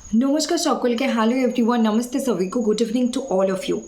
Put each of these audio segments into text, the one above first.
नमस्कार सकल के हेलो एवरीवन, नमस्ते सभी को, good evening to all of you.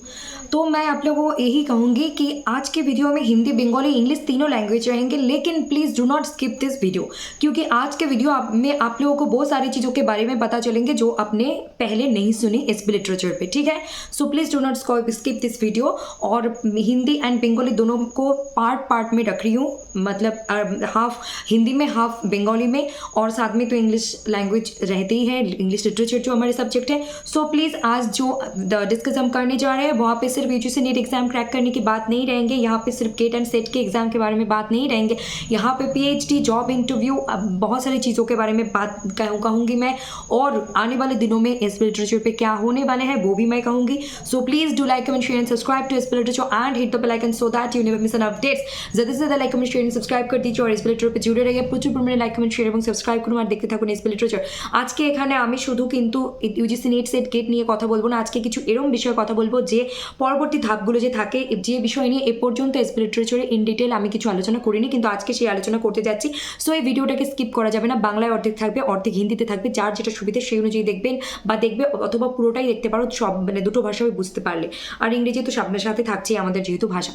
तो मैं आप लोगों को यही कहूँगी कि आज के वीडियो में हिंदी, बंगाली, इंग्लिश तीनों लैंग्वेज रहेंगे, लेकिन please do not skip this video, क्योंकि आज के वीडियो में आप लोगों को बहुत सारी चीज़ों के बारे में पता चलेंगे जो आपने पहले नहीं सुनी एसपी लिटरेचर पे। ठीक है, सो please do not skip this video. और हिंदी एंड बंगाली दोनों को पार्ट पार्ट में रख रही हूँ, मतलब हाफ हिंदी में हाफ बंगाली में, और साथ में तो इंग्लिश लैंग्वेज रहती ही है, इंग्लिश लिटरेचर जो हमारे सब्जेक्ट है। सो प्लीज़ आज जो डिस्कस हम करने जा रहे हैं वहाँ पे सिर्फ यूजीसी नीट एग्जाम क्रैक करने की बात नहीं रहेंगे, यहाँ पे सिर्फ गेट एंड सेट के एग्जाम के बारे में बात नहीं रहेंगे, यहाँ पे पीएचडी, जॉब इंटरव्यू, बहुत सारी चीज़ों के बारे में बात कहूँगी मैं, और आने वाले दिनों में एसपी लिटरेचर पे क्या होने वाले हैं वो भी मैं कहूँगी। So please do like, comment, share and subscribe to SP literature and hit the bell icon so that you never miss an updates. ज़्यादा से ज़्यादा like, comment, share and subscribe कर दीजिए और एसपी लिटरेचर पे जुड़े रहिए। प्रचुर परिमाणे लाइक, कमेंट, शेयर এবং সাবস্ক্রাইব করুন আর দেখতে থাকুন এসপি লিটারেচার। আজকে এখানে আমি শুধু কিন্তু ইউজিসি নেট সেট গেট নিয়ে কথা বলবো না, আজকে কিছু এরকম বিষয়ে কথা বলবো যে পরবর্তী ধাপগুলো যে থাকে, যে বিষয় নিয়ে এ পর্যন্ত এসপি লিটারেচারে ইন ডিটেল আমি কিছু আলোচনা করিনি, কিন্তু আজকে সেই আলোচনা করতে যাচ্ছি। সো এই ভিডিওটাকে স্কিপ করা যাবে না, বাংলায় অর্ধেক থাকবে, অর্ধেক হিন্দিতে থাকবে, যার যেটা সুবিধা সেই অনুযায়ী দেখবেন বা দেখবে, অথবা পুরোটাই দেখতে পারো, সব মানে দুটো ভাষায় বুঝতে পারলে। আর ইংরেজি তো সামনের সাথে থাকছেই আমাদের যেহেতু भाषा।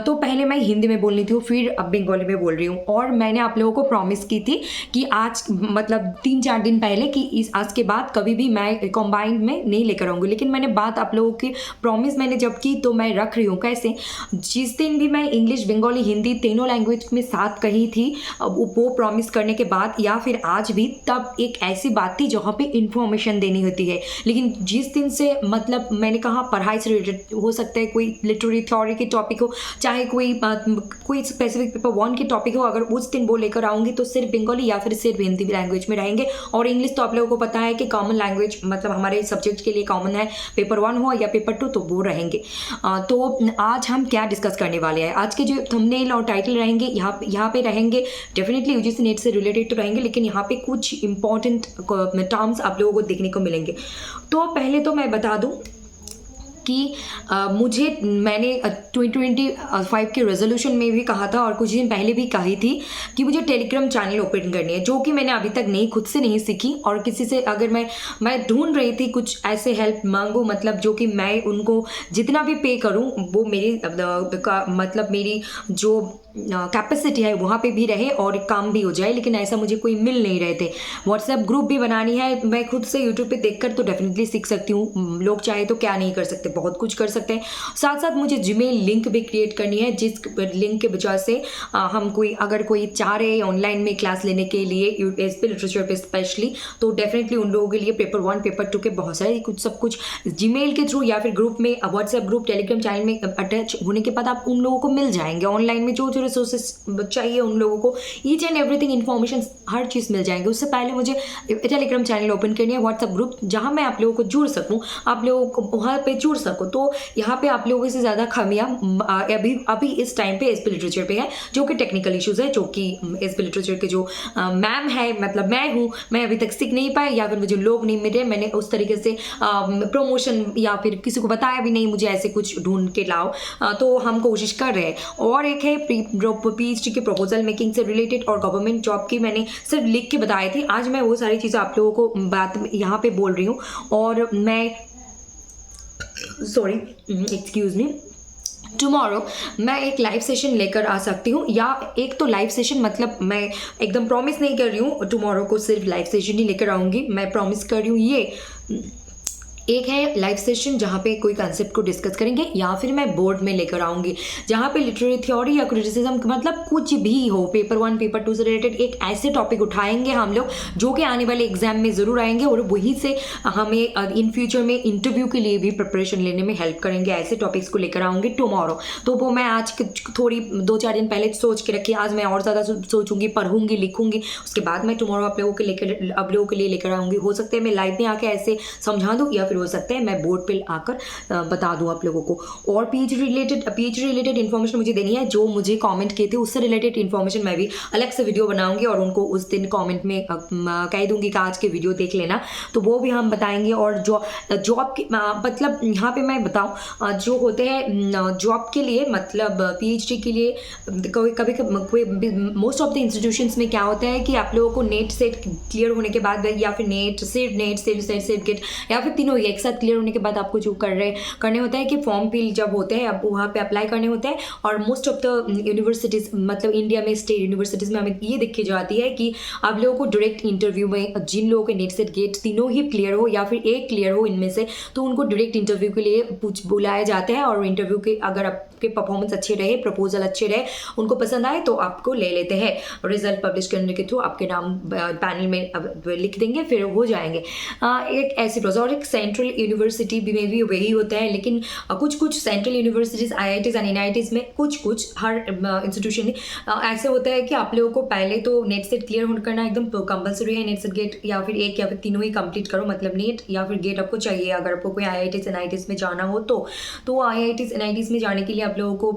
तो पहले मैं हिंदी में बोल रही थी, फिर अब बंगाली में बोल रही हूँ। और मैंने आप लोगों को प्रॉमिस की थी कि आज मतलब 3-4 दिन पहले कि आज के बाद कभी भी मैं कॉम्बाइंड में नहीं लेकर आऊँगी, लेकिन मैंने बात आप लोगों की प्रॉमिस मैंने जब की तो मैं रख रही हूँ। कैसे, जिस दिन भी मैं इंग्लिश, बंगाली, हिंदी तीनों लैंग्वेज में साथ कही थी, वो प्रॉमिस करने के बाद या फिर आज भी, तब एक ऐसी बात थी जहाँ पे इंफॉर्मेशन देनी होती है। लेकिन जिस दिन से मतलब मैंने कहा पढ़ाई से रिलेटेड हो सकता है, कोई लिटरेरी थ्योरी की टॉपिक हो, चाहे कोई स्पेसिफिक पेपर 1 की टॉपिक हो, अगर उस दिन वो लेकर आऊँगी तो सिर्फ बंगाली या फिर सिर्फ हिंदी लैंग्वेज में रहेंगे। और इंग्लिश तो आप लोगों को पता है कि कॉमन लैंग्वेज, मतलब हमारे सब्जेक्ट के लिए कॉमन है, पेपर 1 हो या पेपर 2 तो वो रहेंगे। तो आज हम क्या डिस्कस करने वाले हैं, आज के जो थंबनेल और टाइटल रहेंगे यहाँ पे रहेंगे, डेफिनेटली यूजीसी नेट से रिलेटेड तो रहेंगे, लेकिन यहाँ पे कुछ इंपॉर्टेंट टर्म्स आप लोगों को देखने को मिलेंगे। तो पहले तो मैं बता दूँ कि मैंने 2025 के रेजोल्यूशन में भी कहा था और कुछ दिन पहले भी कही थी कि मुझे टेलीग्राम चैनल ओपन करनी है, जो कि मैंने अभी तक नहीं, खुद से नहीं सीखी। और किसी से अगर मैं ढूंढ रही थी कुछ ऐसे हेल्प मांगू, मतलब जो कि मैं उनको जितना भी पे करूं वो मेरी मतलब मेरी जो कैपेसिटी है वहाँ पे भी रहे और काम भी हो जाए, लेकिन ऐसा मुझे कोई मिल नहीं रहे थे। व्हाट्सएप ग्रुप भी बनानी है, मैं खुद से यूट्यूब पे देखकर तो डेफिनेटली सीख सकती हूँ, लोग चाहे तो क्या नहीं कर सकते, बहुत कुछ कर सकते हैं। साथ साथ मुझे जीमेल लिंक भी क्रिएट करनी है, जिस लिंक के वजह से हम अगर कोई चाह रहे ऑनलाइन में क्लास लेने के लिए एसपी लिटरेचर पे स्पेशली, तो डेफिनेटली उन लोगों के लिए पेपर 1, पेपर 2 के बहुत सारे सब कुछ जीमेल के थ्रू या फिर ग्रुप में, व्हाट्सएप ग्रुप, टेलीग्राम चैनल में अटैच होने के बाद आप उन लोगों को मिल जाएंगे ऑनलाइन में जो रिसोर्सेज चाहिए उन लोगों को, ईच एंड एवरीथिंग इन्फॉर्मेशन हर चीज़ मिल जाएंगे। उससे पहले मुझे टेलीग्राम चैनल ओपन करनी है, व्हाट्सएप ग्रुप जहाँ मैं आप लोगों को जुड़ सकूँ, आप लोगों को वहाँ पे जुड़ सकूँ। तो यहाँ पे आप लोगों से ज़्यादा खामियां अभी इस टाइम पे एसपी लिटरेचर पे है, जो कि टेक्निकल इश्यूज़ है, जो कि एसपी लिटरेचर के जो मैम है, मतलब मैं हूँ, मैं अभी तक सीख नहीं पाई या फिर मुझे लोग नहीं मिले, मैंने उस तरीके से प्रमोशन या फिर किसी को बताया भी नहीं मुझे ऐसे कुछ ढूंढ के लाओ। तो हम कोशिश कर रहे हैं। और एक है पीएचडी के प्रपोजल मेकिंग से रिलेटेड और गवर्नमेंट जॉब की मैंने सिर्फ लिख के बताई थी। आज मैं वो सारी चीज़ें आप लोगों को बात यहाँ पे बोल रही हूँ। और मैं सॉरी, एक्सक्यूज मी, टुमारो मैं एक लाइव सेशन लेकर आ सकती हूँ, या एक तो लाइव सेशन, मतलब मैं एकदम प्रॉमिस नहीं कर रही हूँ टुमारो को सिर्फ लाइव सेशन ही लेकर आऊँगी, मैं प्रॉमिस कर रही हूँ ये एक है लाइव सेशन जहाँ पे कोई कंसेप्ट को डिस्कस करेंगे, या फिर मैं बोर्ड में लेकर आऊँगी जहाँ पे लिटरेरी थ्योरी या क्रिटिसिज्म, मतलब कुछ भी हो, पेपर 1, पेपर 2 से रिलेटेड एक ऐसे टॉपिक उठाएंगे हम लोग जो कि आने वाले एग्जाम में ज़रूर आएंगे, और वहीं से हमें इन फ्यूचर में इंटरव्यू के लिए भी प्रिपरेशन लेने में हेल्प करेंगे। ऐसे टॉपिक्स को लेकर आऊँगी टुमारो। तो वो मैं आज थोड़ी 2-4 दिन पहले सोच के रखी, आज मैं और ज़्यादा सोचूंगी, पढ़ूंगी, लिखूंगी, उसके बाद मैं टुमारो आप लोगों के लिए लेकर आऊँगी। हो सकता है मैं लाइव में आके ऐसे समझा दूँ, या फिर हो सकता है मैं बोर्ड पे आकर बता दूँ आप लोगों को। और पीएचडी रिलेटेड इन्फॉर्मेशन मुझे देनी है, जो मुझे कमेंट किए थे उससे रिलेटेड इन्फॉर्मेशन मैं भी अलग से वीडियो बनाऊंगी और उनको उस दिन कमेंट में कह दूंगी कि आज के वीडियो देख लेना, तो वो भी हम बताएंगे। और जॉब की मतलब यहाँ पे मैं बताऊँ जो होते हैं जॉब के लिए मतलब पीएचडी के लिए कभी मोस्ट ऑफ द इंस्टीट्यूशंस में क्या होता है कि आप लोगों को नेट सेट क्लियर होने के बाद या फिर सिर्फ गेट या फिर तीनों एक साथ क्लियर होने के बाद आपको जो करने होता है कि फॉर्म फिल जब होते हैं आप वहाँ पे अप्लाई करने होते हैं। और मोस्ट ऑफ द यूनिवर्सिटीज़ मतलब इंडिया में स्टेट यूनिवर्सिटीज़ में हमें ये देखी जाती है कि आप लोगों को डायरेक्ट इंटरव्यू में जिन लोगों के नेट सेट गेट तीनों ही क्लियर हो या फिर एक क्लियर हो इनमें से, तो उनको डायरेक्ट इंटरव्यू के लिए बुलाया जाता है। और इंटरव्यू के अगर आपके परफॉर्मेंस अच्छे रहे, प्रपोजल अच्छे रहे, उनको पसंद आए तो आपको ले लेते हैं। रिजल्ट पब्लिश करने के थ्रू आपके नाम पैनल में लिख देंगे, फिर हो जाएंगे। एक ऐसी प्रोसेस। और एक सेंट्रल यूनिवर्सिटी में भी वही होता है, लेकिन कुछ central universities IITs and NITs में कुछ हर इंस्टीट्यूशन ऐसे होता है कि आप लोगों को पहले तो नेट सेट क्लियर करना एकदम कंपलसरी है। नेट सेट गेट या फिर एक या फिर तीनों ही कंप्लीट करो, मतलब नेट या फिर गेट आपको चाहिए अगर आपको कोई IITs NITs में जाना हो तो IITs NITs में जाने के लिए आप लोगों को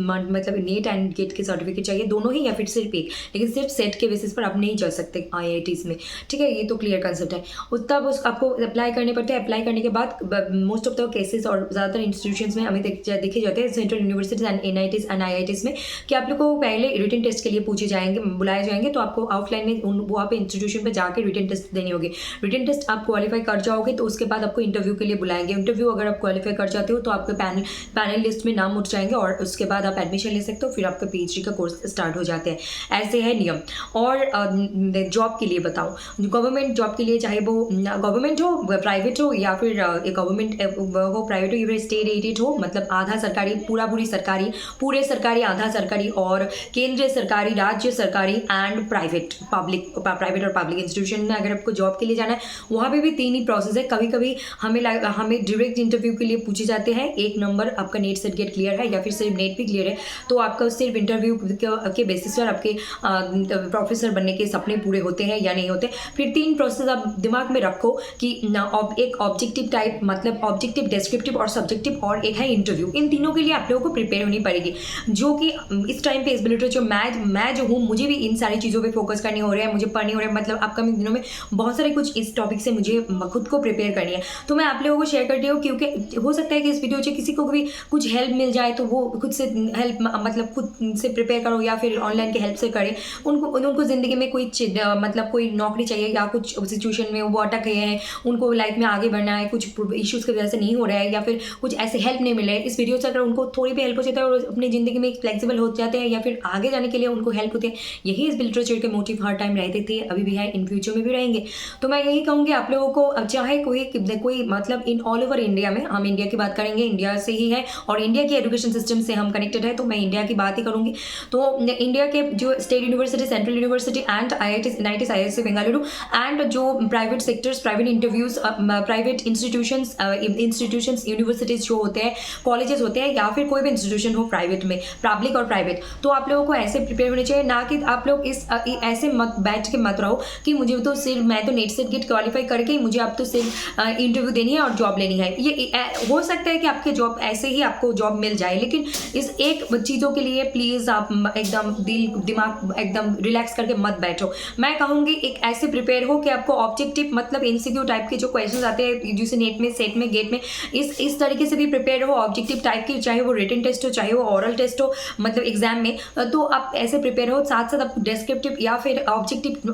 मतलब नेट एंड गेट के सर्टिफिकेट चाहिए, दोनों ही या फिर सिर्फ एक, लेकिन सिर्फ सेट के बेसिस पर आप नहीं चल सकते IITs में, ठीक है। ये तो क्लियर कंसेप्ट है। तब आपको अप्लाई करने पड़ते हैं। अप्लाई करने के बाद मोस्ट ऑफ द केसेस और ज़्यादातर इंस्टीट्यूशंस में हमें देखे जाते हैं central universities and NITs and IITs में कि आप लोग को पहले रिटन टेस्ट के लिए बुलाए जाएंगे, तो आपको ऑफलाइन में वहाँ पे इंस्टीट्यूशन पे जाकर रिटन टेस्ट देनी होगी। रिटन टेस्ट आप क्वालिफाई कर जाओगे तो उसके बाद आपको इंटरव्यू के लिए बुलाएंगे। इंटरव्यू अगर आप क्वालिफाई कर जाते हो तो आपके पैनल लिस्ट में नाम उठ जाएंगे और उसके बाद आप एडमिशन ले सकते हो, फिर आपका PhD का कोर्स स्टार्ट हो जाते हैं। ऐसे है नियम। और जॉब के लिए बताऊँ, गवर्नमेंट जॉब के लिए चाहे वो गवर्नमेंट हो, प्राइवेट हो या फिर गवर्नमेंट हो, प्राइवेट हो या फिर स्टेट एडेड हो, मतलब आधा सरकारी पूरे सरकारी आधा सरकारी और केंद्रीय सरकारी राज्य सरकारी एंड प्राइवेट और पब्लिक इंस्टीट्यूशन में अगर आपको जॉब के लिए जाना है, वहाँ पे भी 3 ही प्रोसेस है। कभी कभी हमें डायरेक्ट इंटरव्यू के लिए पूछे जाते हैं। 1 नंबर आपका नेट सेट गेट क्लियर है या फिर सिर्फ नेट भी क्लियर है तो आपका सिर्फ इंटरव्यू के बेसिस पर आपके प्रोफेसर बनने के सपने पूरे होते हैं या नहीं होते। फिर 3 प्रोसेस आप दिमाग में रखो कि एक ऑब्जेक्टिव टाइप मतलब ऑब्जेक्टिव, डिस्क्रिप्टिव और सब्जेक्टिव, और एक है इंटरव्यू। इन तीनों के लिए आप लोगों को प्रिपेयर होनी पड़ेगी, जो कि इस टाइम पे इस लिटरेचर मैं जो हूँ मुझे भी इन सारी चीज़ों पे फोकस करनी हो रहा है, मुझे पढ़नी हो रहा है। मतलब अपकमिंग दिनों में बहुत सारे कुछ इस टॉपिक से मुझे खुद को प्रिपेयर करनी है, तो मैं आप लोगों को शेयर करती हूँ, क्योंकि हो सकता है कि इस वीडियो से किसी को भी कुछ हेल्प मिल जाए तो वो खुद से हेल्प मतलब खुद से प्रिपेयर करो या फिर ऑनलाइन की हेल्प से करें। उनको ज़िंदगी में मतलब कोई नौकरी चाहिए या कुछ सिचुएशन में वो अटक गए हैं, उनको लाइफ में आगे बढ़ना है, कुछ इश्यूज़ की वजह से नहीं हो रहा है या फिर कुछ ऐसे हेल्प नहीं मिले। इस वीडियो से अगर उनको थोड़ी भी हेल्प हो जाता है और अपनी ज़िंदगी में फ्लेक्सिबल हो जाते हैं या फिर आगे जाने के लिए उनको हेल्प होती है, यही इस लिटरेचर के मोटिव हर टाइम रहते थे, अभी भी है, इन फ्यूचर में भी रहेंगे। तो मैं यही कहूँगी आप लोगों को, चाहे कोई मतलब इन ऑल ओवर इंडिया में, हम इंडिया की बात करेंगे, इंडिया से ही है और इंडिया के एजुकेशन सिस्टम से हम कनेक्टेड है, तो मैं इंडिया की बात ही करूँगी। तो इंडिया के जो state university, central university and IITs NITs IISc Bengaluru and जो private sectors, private interviews, private institutions universities जो होते हैं, कॉलेजेस होते हैं या फिर कोई भी इंस्टीट्यूशन हो प्राइवेट में, पब्लिक और प्राइवेट, तो आप लोगों को ऐसे प्रिपेयर होने चाहिए, ना कि आप लोग ऐसे बैठ के मत रहो कि मुझे तो सिर्फ मैं तो नेट सेट गेट क्वालिफाई करके मुझे अब तो सिर्फ इंटरव्यू देनी है और जॉब लेनी है। ये हो सकता है कि आपके जॉब ऐसे ही आपको जॉब मिल जाए, लेकिन इस एक चीज़ों के लिए प्लीज़ आप एकदम दिमाग एकदम रिलैक्स करके मत बैठो। मैं कहूँगी एक ऐसे प्रिपेयर हो कि आपको ऑब्जेक्टिव मतलब MCQ टाइप के जो क्वेश्चन आते हैं जैसे नेट में, सेट में, गेट में, इस तरीके से भी प्रिपेयर हो ऑब्जेक्टिव टाइप की, चाहे वो रिटन टेस्ट हो, चाहे वो ओरल टेस्ट हो, मतलब एग्जाम में, तो आप ऐसे प्रिपेयर हो। साथ साथ आपको डिस्क्रिप्टिव या फिर ऑब्जेक्टिव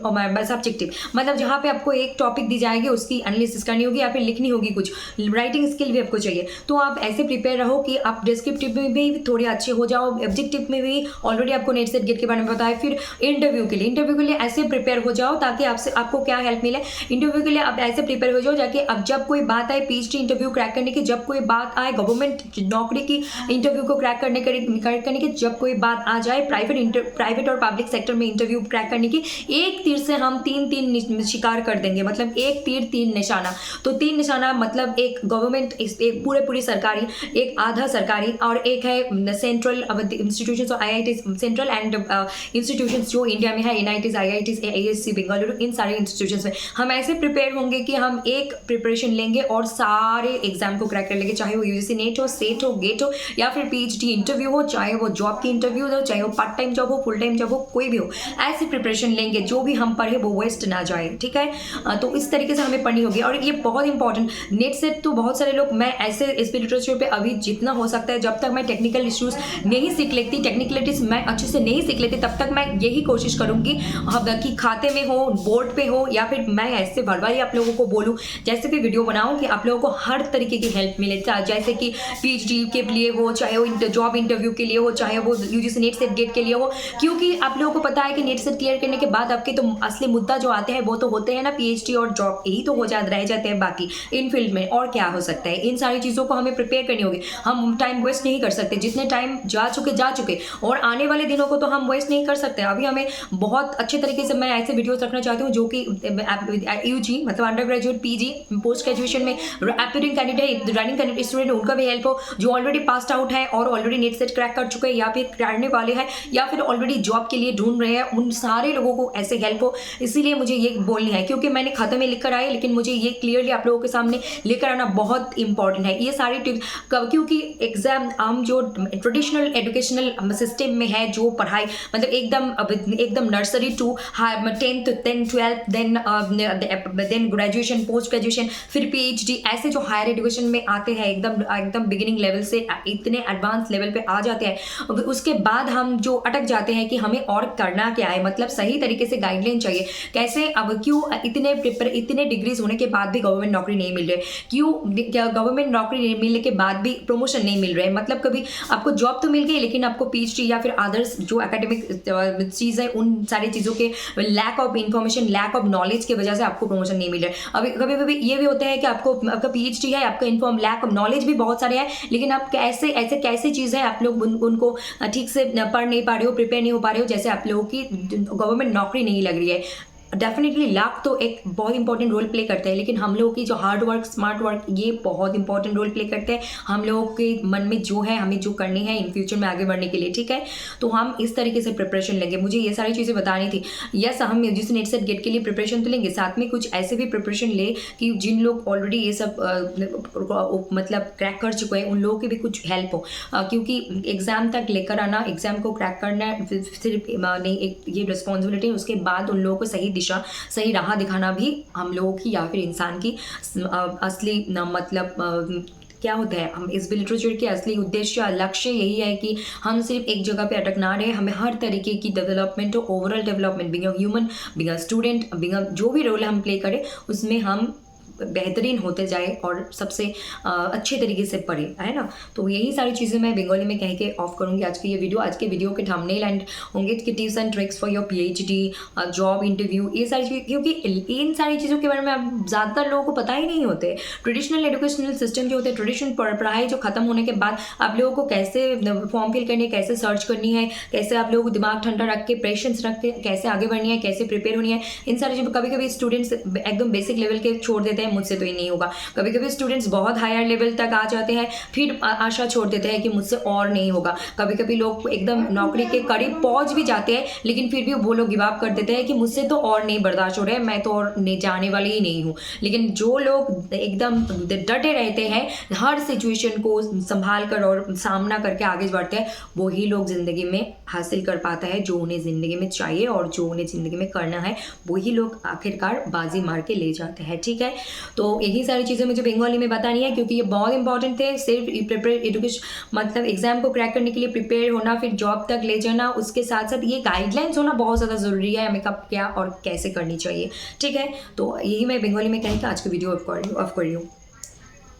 सब्जेक्टिव, मतलब जहाँ पे आपको एक टॉपिक दी जाएगी उसकी एनालिसिस करनी होगी या फिर लिखनी होगी, कुछ राइटिंग स्किल भी आपको चाहिए, तो आप ऐसे प्रिपेयर रहो कि आप डिस्क्रिप्टिव में भी थोड़े अच्छे हो जाओ, ऑब्जेक्टिव में भी ऑलरेडी आपको नेट सेट गेट के बारे में पता है। फिर इंटरव्यू के लिए ऐसे प्रिपेयर हो जाओ ताकि आपको क्या हेल्प मिले। इंटरव्यू के लिए आप ऐसे प्रिपेयर हो जाओ जाके अब जब कोई बात आए PhD इंटरव्यू क्रैक करने की, जब कोई बात आए गवर्नमेंट नौकरी की इंटरव्यू को क्रैक करने की, जब कोई बात आ जाए प्राइवेट और पब्लिक सेक्टर में इंटरव्यू क्रैक करने की, एक तीर से हम तीन शिकार कर देंगे, मतलब एक तीर 3 निशाना। तो 3 निशाना मतलब एक गवर्नमेंट, एक पूरी सरकारी, एक आधा सरकारी और एक है सेंट्रल इंस्टीट्यूशंस और IIT सेंट्रल एंड इंस्टीट्यूशंस जो इंडिया में है, NITs, IITs, AISC बेंगलुरु, इन सारे इंस्टीट्यूशंस में हम ऐसे प्रिपेयर होंगे कि हम एक प्रिपरेशन लेंगे और सारे एग्जाम को क्रैक कर लेंगे, चाहे वो UGC नेट हो, सेट हो, गेट हो या फिर PhD इंटरव्यू हो, चाहे वो जॉब की इंटरव्यू हो, चाहे वो पार्ट टाइम जॉब हो, फुल टाइम जॉब हो, कोई भी हो, ऐसी प्रिपरेशन लेंगे जो भी हम पढ़े वो वेस्ट ना जाए, ठीक है। तो इस तरीके से हमें पढ़नी होगी। और ये बहुत इंपॉर्टेंट, नेट सेट तो बहुत सारे लोग, मैं ऐसे इस लिटरेचर पे अभी जितना हो सकता है, जब तक मैं टेक्निकल इश्यूज नहीं सीख लेती, टेक्निकलिटीज मैं अच्छे से नहीं सीख लेती, तब तक मैं यही कोशिश करूंगी कि खाते में हो, बोर्ड पे हो, या फिर मैं ऐसे भरवारी आप लोगों को बोलूँ, जैसे भी वीडियो बनाऊँ कि आप लोगों को हर तरीके की हेल्प मिले, जैसे कि PhD के लिए हो, चाहे वो जॉब इंटरव्यू के लिए हो, चाहे वो UGC नेट सेट गेट के लिए हो, क्योंकि आप लोगों को पता है कि नेट सेट क्लियर करने के बाद आपके तो असली मुद्दा जो आते हैं वो तो होते हैं ना PhD और जॉब, यही तो रह जाते हैं बाकी इन फील्ड में, और क्या हो सकता है। इन सारी चीज़ों को हमें प्रिपेयर करनी होगी, हम टाइम वेस्ट नहीं कर सकते, जितने टाइम जा चुके और आने वाले दिनों को तो हम वेस्ट नहीं कर सकते। अभी हमें बहुत अच्छे तरीके से मैं ऐसे वीडियोस रखना चाहती हूँ जो कि UG मतलब undergraduate, PG, post graduation में aptitude candidate, running candidate student, उनका भी हेल्प हो, जो ऑलरेडी पास्ड आउट है और ऑलरेडी नेट सेट क्रैक कर चुके हैं या फिर करने वाले हैं या फिर ऑलरेडी जॉब के लिए ढूंढ रहे हैं, उन सारे लोगों को ऐसे हेल्प हो। इसीलिए मुझे ये बोलनी है, क्योंकि मैंने खाते में लिख कर आई, लेकिन मुझे ये क्लियरली आप लोगों के सामने लेकर आना बहुत इंपॉर्टेंट है। ये सारी टिप्स क्योंकि एग्जाम हम जो ट्रेडिशनल एजुकेशनल सिस्टम में है, जो पढ़ाई मतलब एकदम nursery to 10th, then 12th, then graduation, post graduation, फिर PhD, ऐसे जो हायर एजुकेशन में आते हैं एकदम बिगिनिंग लेवल से इतने एडवांस लेवल पे आ जाते हैं, उसके बाद हम जो अटक जाते हैं कि हमें और करना क्या है, मतलब सही तरीके से गाइडलाइन चाहिए। कैसे अब क्यों इतने डिग्रीज होने के बाद भी गवर्नमेंट नौकरी नहीं मिल रही, क्यों गवर्नमेंट नौकरी मिलने के बाद भी प्रमोशन नहीं मिल रहा है, मतलब कभी आपको जॉब तो मिल गई लेकिन आपको PhD या फिर अदर्स जो एकेडमिक चीज़ है, उन सारी चीज़ों के lack of information, lack of knowledge की वजह से आपको प्रमोशन नहीं मिल रहा है। अभी कभी ये भी होता है कि आपका PhD है, आपका लैक ऑफ नॉलेज भी बहुत सारे हैं, लेकिन आप कैसे चीज़ है, आप लोग उनको ठीक से पढ़ नहीं पा रहे हो, प्रिपेयर नहीं हो पा रहे हो, जैसे आप लोगों की गवर्नमेंट नौकरी नहीं लग रही है। डेफिनेटली लक तो एक बहुत इंपॉर्टेंट रोल प्ले करता है, लेकिन हम लोगों की जो हार्ड वर्क, स्मार्ट वर्क, ये बहुत इंपॉर्टेंट रोल प्ले करते हैं हम लोगों के मन में जो है, हमें जो करनी है इन फ्यूचर में आगे बढ़ने के लिए, ठीक है। तो हम इस तरीके से प्रिपरेशन लेंगे, मुझे ये सारी चीज़ें बतानी थी। यस, हम UGC नेट सेट गेट के लिए प्रिपरेशन तो लेंगे, साथ में कुछ ऐसे भी प्रिपरेशन ले कि जिन लोग ऑलरेडी ये सब मतलब क्रैक कर चुके हैं, उन लोगों की भी कुछ हेल्प हो, क्योंकि एग्ज़ाम तक लेकर आना, एग्ज़ाम को क्रैक करना सिर्फ नहीं, एक ये रिस्पॉन्सिबिलिटी, उसके बाद उन लोगों को सही दिशा, सही राह दिखाना भी हम लोगों की या फिर इंसान की असली मतलब क्या होता है। हम इस लिटरेचर के असली उद्देश्य, लक्ष्य यही है कि हम सिर्फ एक जगह पे अटक ना रहे, हमें हर तरीके की डेवलपमेंट हो, overall development, being a human, being a student, being a जो भी रोल हम प्ले करें उसमें हम बेहतरीन होते जाए और सबसे अच्छे तरीके से पढ़े, है ना। तो यही सारी चीज़ें मैं बंगाली में कह के ऑफ करूँगी आज की ये वीडियो। आज के वीडियो के थंबनेल एंड होंगे कि tips and tricks for your PhD, job interview, ये सारी चीज़ें, क्योंकि इन सारी चीज़ों के बारे में अब ज़्यादातर लोगों को पता ही नहीं होते। ट्रेडिशनल एजुकेशनल सिस्टम जो होते हैं, ट्रेडिशनल पढ़ाई जो खत्म होने के बाद आप लोगों को कैसे फॉर्म फिल करनी है, कैसे सर्च करनी है, कैसे आप लोगों को दिमाग ठंडा रख के, पेशेंस रख के कैसे आगे बढ़नी है, कैसे प्रिपेयर होनी है, इन सारी चीज़ों कभी स्टूडेंट्स एकदम बेसिक लेवल के छोड़ देते हैं, मुझसे तो ये नहीं होगा। कभी स्टूडेंट्स बहुत हायर लेवल तक आ जाते हैं, फिर आशा छोड़ देते हैं कि मुझसे और नहीं होगा। कभी लोग एकदम नौकरी के करीब पहुंच भी जाते हैं, लेकिन फिर भी वो लोग गिव अप कर देते हैं कि मुझसे तो और नहीं बर्दाश्त हो रहा है, मैं तो और जाने वाली ही नहीं हूँ। लेकिन जो लोग एकदम डटे रहते हैं, हर सिचुएशन को संभाल कर और सामना करके आगे बढ़ते हैं, वही लोग जिंदगी में हासिल कर पाता है जो उन्हें ज़िंदगी में चाहिए और जो उन्हें ज़िंदगी में करना है, वही लोग आखिरकार बाजी मार के ले जाते हैं, ठीक है। तो यही सारी चीज़ें मुझे बंगाली में बतानी है, क्योंकि ये बहुत इंपॉर्टेंट थे। सिर्फ प्रिपेयर एजुकेशन मतलब एग्जाम को क्रैक करने के लिए प्रिपेयर होना, फिर जॉब तक ले जाना, उसके साथ साथ ये गाइडलाइंस होना बहुत ज़्यादा ज़रूरी है, हमें कब क्या और कैसे करनी चाहिए, ठीक है। तो यही मैं बंगाली में कहीं आज के वीडियो ऑफ कर रही हूँ।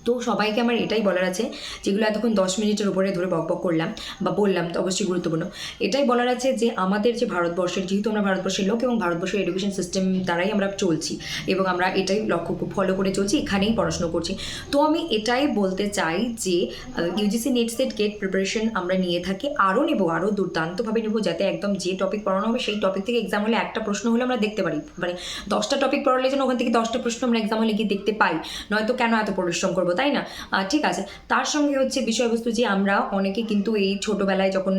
তো সবাইকে আমার এটাই বলার আছে, যেগুলো এতক্ষণ 10 মিনিটের উপরে ধরে বকবক করলাম বা বললাম, তো অবশ্যই গুরুত্বপূর্ণ। এটাই বলার আছে যে আমাদের যে ভারতবর্ষের, যেহেতু আমরা ভারতবর্ষের লোক এবং ভারতবর্ষের এডুকেশন সিস্টেম দ্বারাই আমরা চলছি এবং আমরা এটাই লক্ষ্য ফলো করে চলছি, এখানেই পড়াশোনা করছি। তো আমি এটাই বলতে চাই যে UGC NET SET GATE preparation আমরা নিয়ে থাকি, আরও নেব, আরও দুর্দান্তভাবে নেব, যাতে একদম যে টপিক পড়ানো হবে সেই টপিক থেকে এক্সাম হলে একটা প্রশ্ন হলে আমরা দেখতে পারি, মানে 10টা টপিক পড়ালে যেন ওখান থেকে 10টা প্রশ্ন আমরা এক্সাম হলে গিয়ে দেখতে পাই, নয়তো কেন এত পরিশ্রম করবো। তাই না? ঠিক আছে, তার সঙ্গে হচ্ছে বিষয়বস্তু যে আমরা অনেকে কিন্তু এই ছোটোবেলায় যখন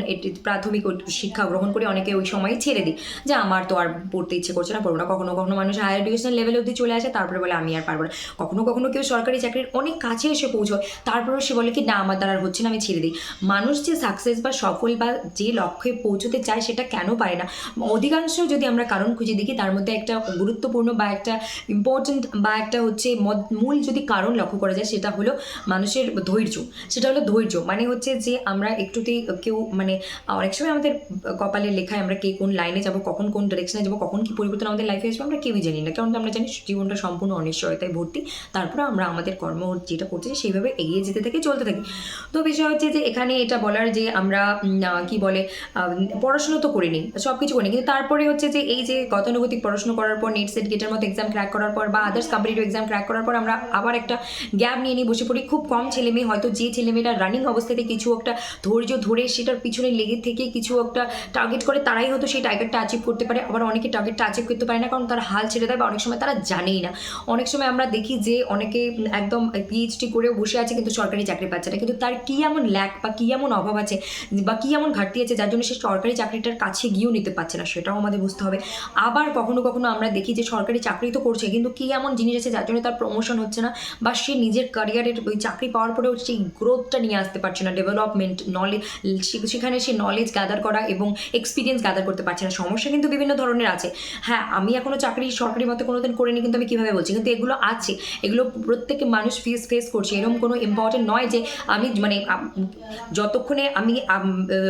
প্রাথমিক শিক্ষা গ্রহণ করে অনেকে ওই সময় ছেড়ে দিই যে আমার তো আর পড়তে ইচ্ছে করছে না, পড়বো না। কখনো কখনো মানুষ হায়ার এডুকেশন লেভেল অবধি চলে আসে, তারপরে বলে আমি আর পারবো না। কখনো কখনো কেউ সরকারি চাকরির অনেক কাছে এসে পৌঁছয়, তারপরেও সে বলে কি না আমার দ্বারা আর হচ্ছে না, আমি ছেড়ে দিই। মানুষ যে সাকসেস বা সফল বা যে লক্ষ্যে পৌঁছতে চায় সেটা কেন পারে না? অধিকাংশ যদি আমরা কারণ খুঁজে দেখি, তার মধ্যে একটা গুরুত্বপূর্ণ বা একটা ইম্পর্টেন্ট বা একটা হচ্ছে মূল যদি কারণ লক্ষ্য করা যায়, সেটা হলো মানুষের ধৈর্য। সেটা হলো ধৈর্য, মানে হচ্ছে যে আমরা একটুতেই কেউ মানে অনেক সময় আমাদের কপালের লেখায় আমরা কে কোন লাইনে যাবো, কখন কোন ডিরেকশনে যাবো, কখন কি পরিবর্তন আমাদের লাইফে আসবে আমরা কেউই জানি না। কারণ আমরা জানি জীবনটা সম্পূর্ণ অনিশ্চয়তায় ভর্তি। তারপরে আমরা আমাদের কর্ম যেটা করছি সেইভাবে এগিয়ে যেতে থাকি, চলতে থাকি। তো বিষয় হচ্ছে যে এখানে এটা বলার যে আমরা কি বলে পড়াশুনো তো করিনি, সব কিছু করিনি, কিন্তু তারপরে হচ্ছে যে এই যে গতানুগতিক পড়াশুনো করার পর নেট সেট গেটের মতো এক্সাম ক্র্যাক করার পর বা আদার্স কম্পিটিটিভ এক্সাম ক্র্যাক করার পর আমরা আবার একটা গ্যাপ নিয়ে নিয়ে বসে পড়ি। খুব কম ছেলে মেয়ে, হয়তো যে ছেলেমেয়েরা রানিং অবস্থাতে কিছু একটা ধৈর্য ধরে সেটার পিছনে লেগে থেকে কিছু একটা টার্গেট করে, তারাই হয়তো সেই টার্গেটটা অ্যাচিভ করতে পারে। আবার অনেকে টার্গেটটা অ্যাচিভ করতে পারে না, কারণ তারা হাল ছেড়ে দেয় বা অনেক সময় তারা জানেই না। অনেক সময় আমরা দেখি যে অনেকে একদম পিএইচডি করেও বসে আছে কিন্তু সরকারি চাকরি পাচ্ছে না, কিন্তু তার কী এমন ল্যাক বা কী এমন অভাব আছে বা কী এমন ঘাটতি আছে যার জন্য সে সরকারি চাকরিটার কাছে গিয়েও নিতে পারছে না, সেটাও আমাদের বুঝতে হবে। আবার কখনো কখনো আমরা দেখি যে সরকারি চাকরি তো করছে, কিন্তু কী এমন জিনিস আছে যার জন্য তার প্রমোশন হচ্ছে না, বা সে নিজের ক্যারিয়ারের ওই চাকরি পাওয়ার পরেও সেই গ্রোথটা নিয়ে আসতে পারছে না, ডেভেলপমেন্ট নলেজ, সেখানে সে নলেজ গ্যাদার করা এবং এক্সপিরিয়েন্স গ্যাদার করতে পারছে না। সমস্যা কিন্তু বিভিন্ন ধরনের আছে। হ্যাঁ, আমি এখনও চাকরি সরকারি মতো কোনোদিন করিনি, কিন্তু আমি কীভাবে বলছি, কিন্তু এগুলো আছে, এগুলো প্রত্যেকে মানুষ ফেস করছে। এরকম কোনো ইম্পর্টেন্ট নয় যে আমি মানে যতক্ষণে আমি